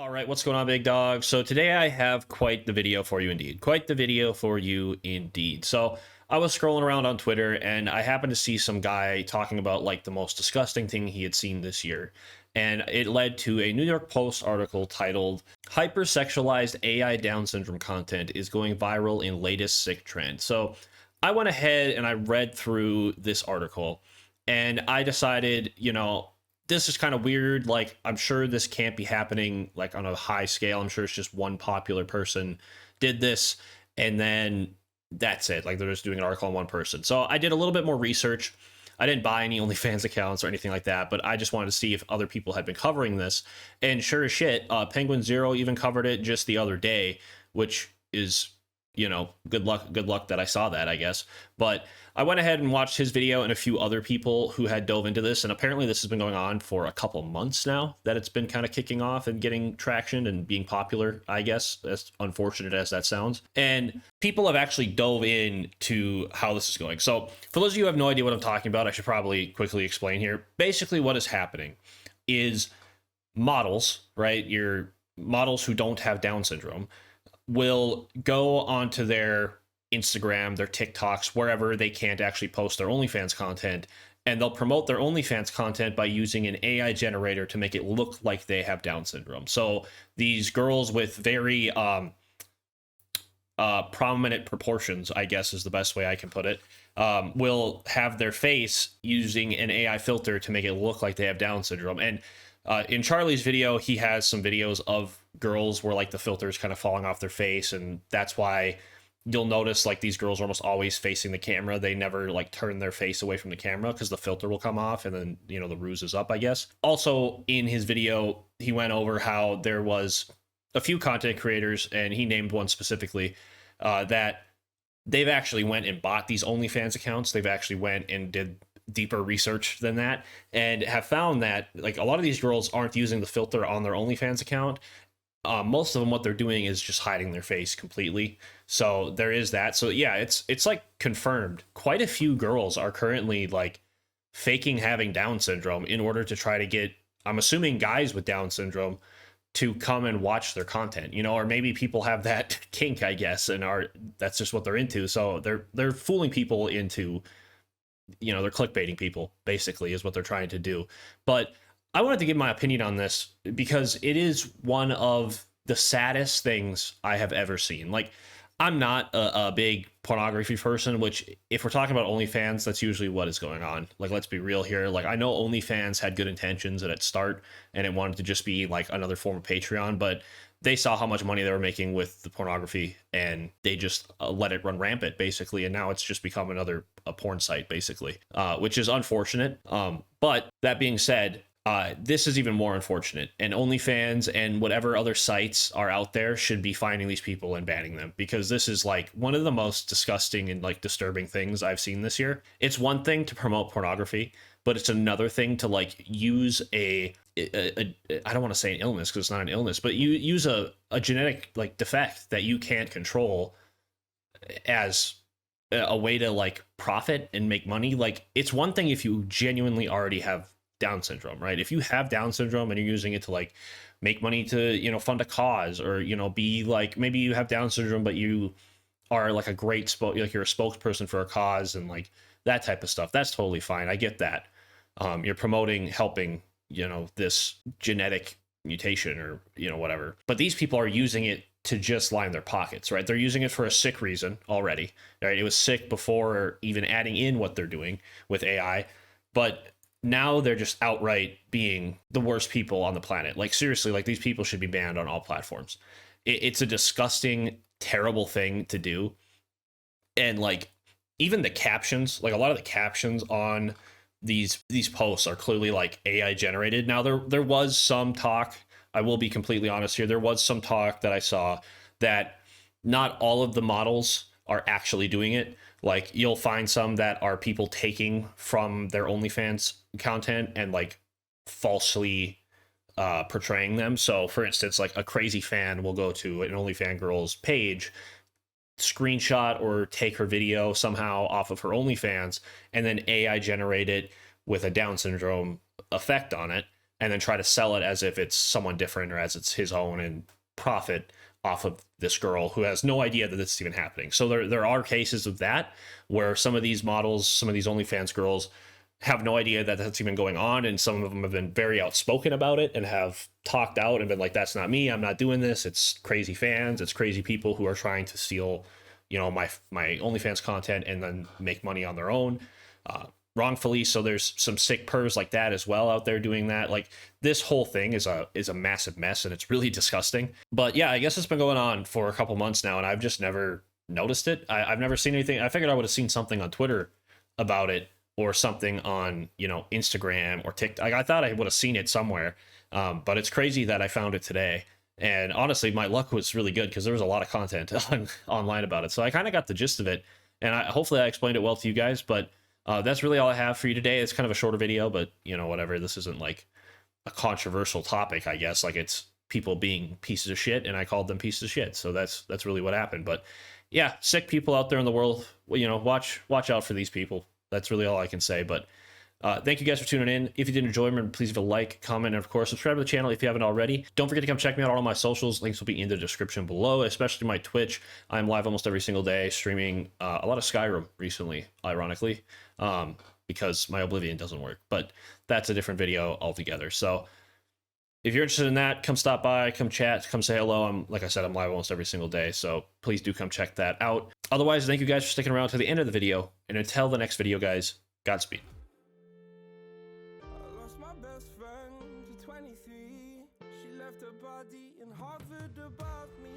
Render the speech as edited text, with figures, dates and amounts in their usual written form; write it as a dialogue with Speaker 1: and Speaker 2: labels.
Speaker 1: All right, what's going on, big dog? So today I have quite the video for you indeed. Quite the video for you indeed. So I was scrolling around on Twitter and I happened to see some guy talking about like the most disgusting thing he had seen this year. And it led to a New York Post article titled "Hypersexualized AI Down Syndrome Content is Going Viral in Latest Sick Trend." So I went ahead and I read through this article and I decided, this is kind of weird. Like, I'm sure this can't be happening like on a high scale. I'm sure it's just one popular person did this and then that's it. Like, they're just doing an article on one person. So I did a little bit more research. I didn't buy any OnlyFans accounts or anything like that, but I just wanted to see if other people had been covering this. And sure as shit, Penguin Zero even covered it just the other day, which is, good luck that I saw that, I guess. But I went ahead and watched his video and a few other people who had dove into this. And apparently this has been going on for a couple months now, that it's been kind of kicking off and getting traction and being popular, I guess, as unfortunate as that sounds. And people have actually dove into how this is going. So for those of you who have no idea what I'm talking about, I should probably quickly explain here. Basically what is happening is models, right? Your models who don't have Down syndrome will go onto their Instagram, their TikToks, wherever they can't actually post their OnlyFans content, and they'll promote their OnlyFans content by using an AI generator to make it look like they have Down syndrome. So these girls with very prominent proportions, I guess is the best way I can put it, will have their face using an AI filter to make it look like they have Down syndrome. And in Charlie's video, he has some videos of girls where like the filter is kind of falling off their face, and that's why you'll notice like these girls are almost always facing the camera. They never like turn their face away from the camera because the filter will come off and then, the ruse is up, I guess. Also in his video, he went over how there was a few content creators, and he named one specifically, that they've actually went and bought these OnlyFans accounts. They've actually went and did deeper research than that and have found that like a lot of these girls aren't using the filter on their OnlyFans account. Most of them, what they're doing is just hiding their face completely. So there is that. So yeah, it's like confirmed. Quite a few girls are currently like faking having Down syndrome in order to try to get, I'm assuming, guys with Down syndrome to come and watch their content, or maybe people have that kink, I guess, and that's just what they're into. So they're fooling people into, they're clickbaiting people, basically, is what they're trying to do. But I wanted to give my opinion on this because it is one of the saddest things I have ever seen. Like, I'm not a big pornography person, which if we're talking about OnlyFans, that's usually what is going on. Like, let's be real here. Like, I know OnlyFans had good intentions at its start and it wanted to just be like another form of Patreon, but they saw how much money they were making with the pornography and they just let it run rampant, basically. And now it's just become a porn site, basically, which is unfortunate. But that being said, this is even more unfortunate, and OnlyFans and whatever other sites are out there should be finding these people and banning them, because this is like one of the most disgusting and like disturbing things I've seen this year. It's one thing to promote pornography, but it's another thing to like use I don't want to say an illness because it's not an illness, but you use a genetic like defect that you can't control as a way to like profit and make money. Like, it's one thing if you genuinely already have Down syndrome, right? If you have Down syndrome and you're using it to like make money to, fund a cause, or, be like, maybe you have Down syndrome, but you are like a great like you're a spokesperson for a cause and like that type of stuff. That's totally fine. I get that. You're promoting, helping, this genetic mutation or, whatever. But these people are using it to just line their pockets, right? They're using it for a sick reason already, right? It was sick before even adding in what they're doing with AI, but now they're just outright being the worst people on the planet. Like, seriously, like, these people should be banned on all platforms. It's a disgusting, terrible thing to do. And like, even the captions, like a lot of the captions on these posts are clearly like AI generated. Now there was some talk, I will be completely honest here, there was some talk that I saw that not all of the models are actually doing it. Like, you'll find some that are people taking from their OnlyFans content and like falsely portraying them. So for instance, like a crazy fan will go to an OnlyFans girl's page, screenshot or take her video somehow off of her OnlyFans, and then AI generate it with a Down syndrome effect on it, and then try to sell it as if it's someone different or as it's his own and profit off of this girl who has no idea that this is even happening. So there are cases of that where some of these models, some of these OnlyFans girls have no idea that that's even going on, and some of them have been very outspoken about it and have talked out and been like, that's not me, I'm not doing this, it's crazy fans, it's crazy people who are trying to steal, you know, my OnlyFans content and then make money on their own wrongfully. So there's some sick pervs like that as well out there doing that. Like, this whole thing is a massive mess, and it's really disgusting. But yeah, I guess it's been going on for a couple months now, and I've just never noticed it. I've never seen anything. I figured I would have seen something on Twitter about it, or something on, you know, Instagram or TikTok. Like, I thought I would have seen it somewhere, but it's crazy that I found it today. And honestly, my luck was really good because there was a lot of content online about it. So I kind of got the gist of it, and hopefully I explained it well to you guys. But that's really all I have for you today. It's kind of a shorter video, but, you know, whatever. This isn't like a controversial topic, I guess. Like, it's people being pieces of shit, and I called them pieces of shit. So that's really what happened. But yeah, sick people out there in the world. You know, watch out for these people. That's really all I can say. But thank you guys for tuning in. If you did enjoy, remember, please leave a like, comment, and of course, subscribe to the channel if you haven't already. Don't forget to come check me out on all my socials. Links will be in the description below, especially my Twitch. I'm live almost every single day, streaming a lot of Skyrim recently, ironically, because my Oblivion doesn't work. But that's a different video altogether. So if you're interested in that, come stop by, come chat, come say hello. Like I said, I'm live almost every single day, so please do come check that out. Otherwise, thank you guys for sticking around to the end of the video, and until the next video, guys, Godspeed.
Speaker 2: I lost my best friend to 23. She left her body in Harvard above me.